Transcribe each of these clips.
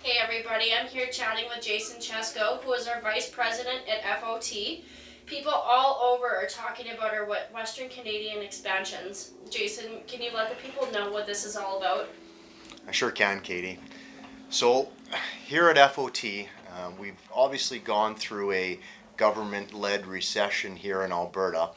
Hey everybody, I'm here chatting with Chesko, who is our Vice President at FOT. People all over are talking about our Western Canadian expansions. Jason, can you let the people know what this is all about? I sure can, Katie. So, here at FOT, we've obviously gone through a government-led recession here in Alberta.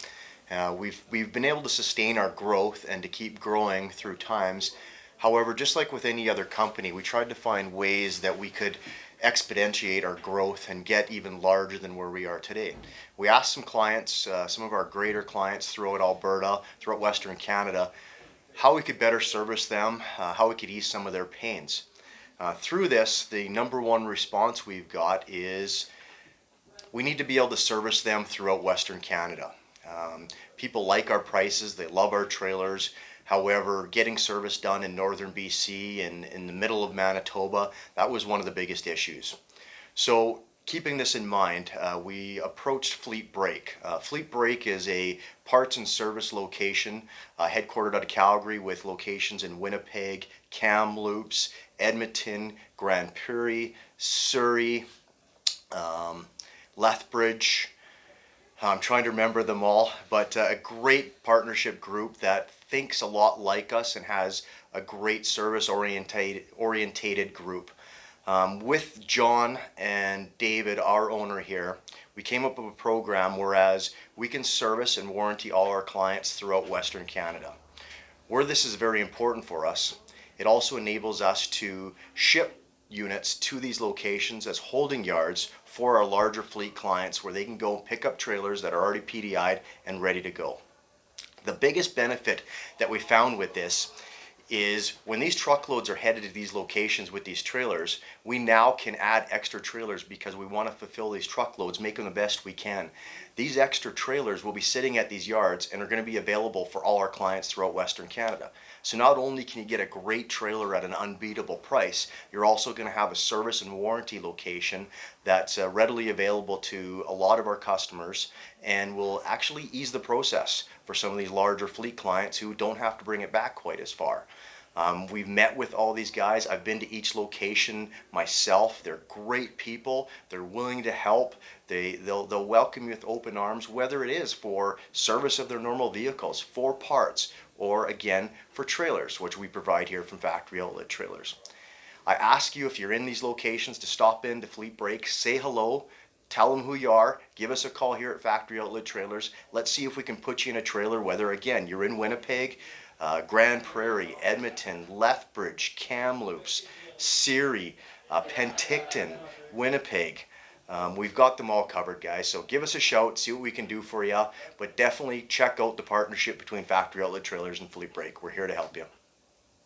We've been able to sustain our growth and to keep growing through times. However, just like with any other company, we tried to find ways that we could exponentiate our growth and get even larger than where we are today. We asked some clients, some of our greater clients throughout Alberta, throughout Western Canada, how we could better service them, how we could ease some of their pains. Through this, the number one response we've got is we need to be able to service them throughout Western Canada. People like our prices, they love our trailers. However, getting service done in northern BC and in the middle of Manitoba, that was one of the biggest issues. So keeping this in mind, we approached Fleet Brake. Fleet Brake is a parts and service location headquartered out of Calgary with locations in Winnipeg, Kamloops, Edmonton, Grand Prairie, Surrey, Lethbridge. I'm trying to remember them all, but a great partnership group that thinks a lot like us and has a great service orientated group. With John and David, our owner here, we came up with a program whereas we can service and warranty all our clients throughout Western Canada. Where this is very important for us, it also enables us to ship units to these locations as holding yards for our larger fleet clients where they can go pick up trailers that are already PDI'd and ready to go. The biggest benefit that we found with this is when these truckloads are headed to these locations with these trailers, we now can add extra trailers because we want to fulfill these truckloads, make them the best we can. These extra trailers will be sitting at these yards and are going to be available for all our clients throughout Western Canada. So not only can you get a great trailer at an unbeatable price, you're also going to have a service and warranty location that's readily available to a lot of our customers and will actually ease the process for some of these larger fleet clients who don't have to bring it back quite as far. We've met with all these guys. I've been to each location myself. They're great people. They're willing to help. They'll welcome you with open arms, whether it is for service of their normal vehicles, for parts, or again, for trailers, which we provide here from Factory Outlet Trailers. I ask you, if you're in these locations, to stop in to Fleet Brake, say hello, tell them who you are, give us a call here at Factory Outlet Trailers. Let's see if we can put you in a trailer, whether again, you're in Winnipeg, Grand Prairie, Edmonton, Lethbridge, Kamloops, Surrey, Penticton, Winnipeg. We've got them all covered, guys. So give us a shout, see what we can do for you. But definitely check out the partnership between Factory Outlet Trailers and Fleet Brake. We're here to help you.